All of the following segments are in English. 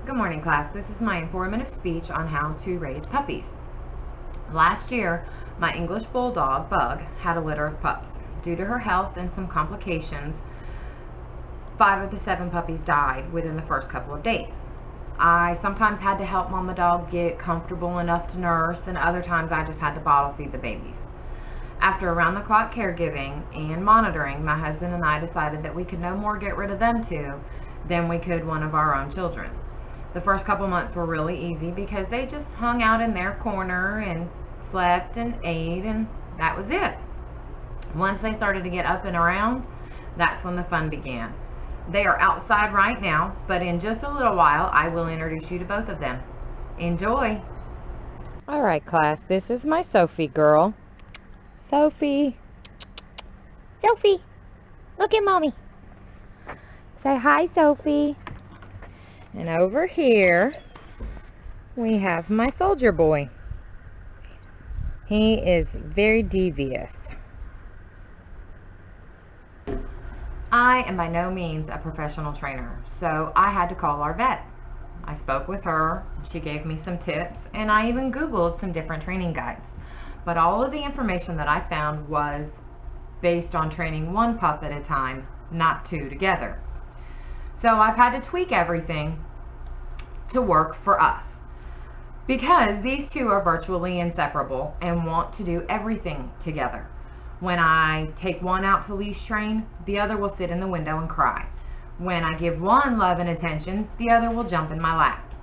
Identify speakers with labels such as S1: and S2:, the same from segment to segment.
S1: Good morning, class. This is my informative speech on how to raise puppies. Last year, my English Bulldog, Bug, had a litter of pups. Due to her health and some complications, 5 of the 7 puppies died within the first couple of days. I sometimes had to help Mama Dog get comfortable enough to nurse, and other times I just had to bottle feed the babies. After around-the-clock caregiving and monitoring, my husband and I decided that we could no more get rid of them two than we could one of our own children. The first couple months were really easy because they just hung out in their corner and slept and ate, and that was it. Once they started to get up and around, that's when the fun began. They are outside right now, but in just a little while, I will introduce you to both of them. Enjoy! All right, class, this is my Sophie girl. Sophie.
S2: Sophie, look at mommy.
S1: Say hi, Sophie. And over here, we have my soldier boy. He is very devious. I am by no means a professional trainer, so I had to call our vet. I spoke with her, she gave me some tips, and I even Googled some different training guides. But all of the information that I found was based on training one pup at a time, not 2 together. So I've had to tweak everything to work for us, because these two are virtually inseparable and want to do everything together. When I take one out to leash train, the other will sit in the window and cry. When I give one love and attention, the other will jump in my lap.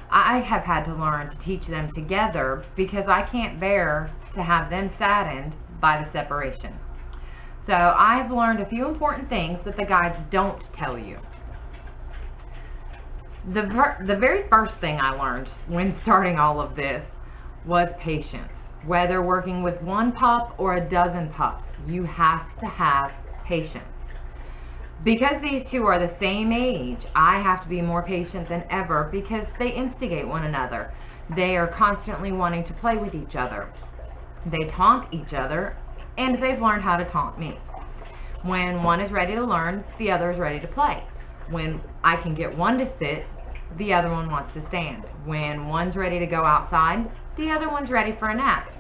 S1: I have had to learn to teach them together because I can't bear to have them saddened by the separation. So I've learned a few important things that the guides don't tell you. The very first thing I learned when starting all of this was patience. Whether working with one pup or a dozen pups, you have to have patience. Because these two are the same age, I have to be more patient than ever because they instigate one another. They are constantly wanting to play with each other. They taunt each other, and they've learned how to taunt me. When one is ready to learn, the other is ready to play. When I can get one to sit, the other one wants to stand. When one's ready to go outside, the other one's ready for a nap.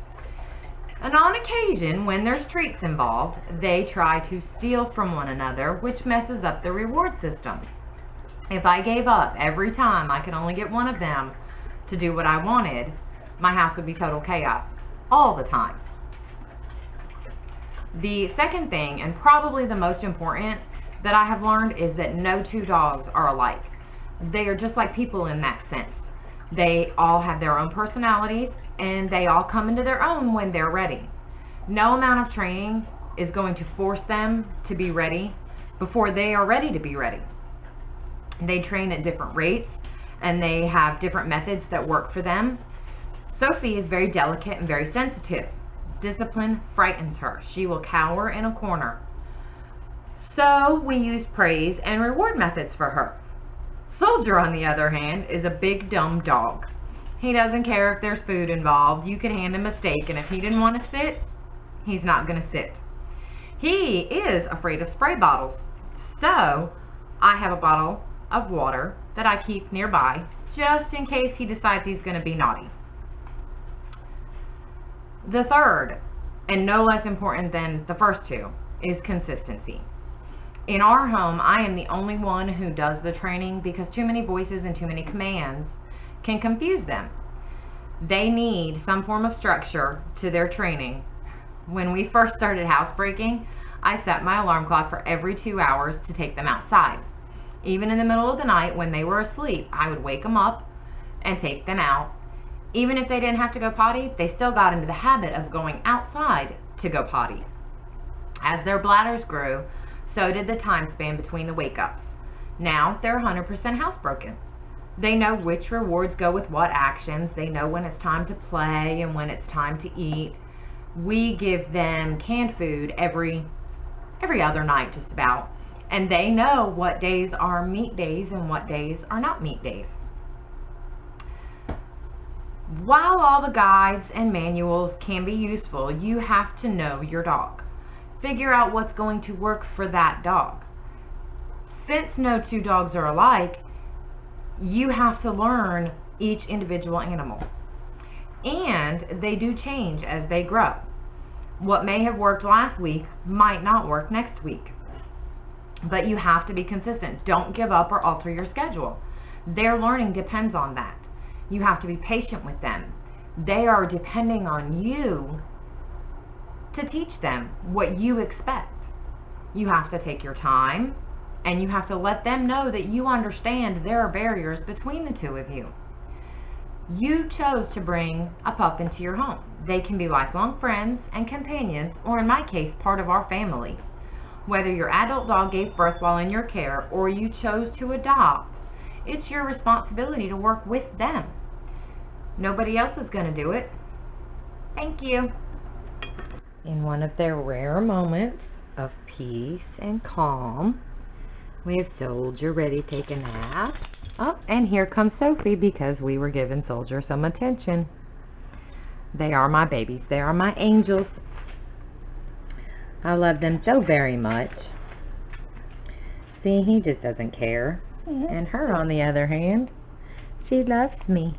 S1: And on occasion, when there's treats involved, they try to steal from one another, which messes up the reward system. If I gave up every time I could only get one of them to do what I wanted, my house would be total chaos all the time. The second thing, and probably the most important, that I have learned is that no 2 dogs are alike. They are just like people in that sense. They all have their own personalities, and they all come into their own when they're ready. No amount of training is going to force them to be ready before they are ready to be ready. They train at different rates, and they have different methods that work for them. Sophie is very delicate and very sensitive. Discipline frightens her. She will cower in a corner. So we use praise and reward methods for her. Soldier, on the other hand, is a big dumb dog. He doesn't care if there's food involved. You could hand him a steak, and if he didn't want to sit, he's not going to sit. He is afraid of spray bottles. So I have a bottle of water that I keep nearby just in case he decides he's going to be naughty. The third, and no less important than the first 2, is consistency. In our home, I am the only one who does the training because too many voices and too many commands can confuse them. They need some form of structure to their training. When we first started housebreaking, I set my alarm clock for every 2 hours to take them outside. Even in the middle of the night when they were asleep, I would wake them up and take them out. Even if they didn't have to go potty, they still got into the habit of going outside to go potty. As their bladders grew, so did the time span between the wake-ups. Now they're 100% housebroken. They know which rewards go with what actions. They know when it's time to play and when it's time to eat. We give them canned food every other night just about. And they know what days are meat days and what days are not meat days. While all the guides and manuals can be useful, you have to know your dog. Figure out what's going to work for that dog. Since no 2 dogs are alike, you have to learn each individual animal. And they do change as they grow. What may have worked last week might not work next week. But you have to be consistent. Don't give up or alter your schedule. Their learning depends on that. You have to be patient with them. They are depending on you to teach them what you expect. You have to take your time, and you have to let them know that you understand there are barriers between the two of you. You chose to bring a pup into your home. They can be lifelong friends and companions, or in my case, part of our family. Whether your adult dog gave birth while in your care or you chose to adopt, it's your responsibility to work with them. Nobody else is going to do it. Thank you. In one of their rare moments of peace and calm, we have Soldier ready to take a nap. Oh, and here comes Sophie because we were giving Soldier some attention. They are my babies. They are my angels. I love them so very much. See, he just doesn't care. And her, on the other hand, she loves me.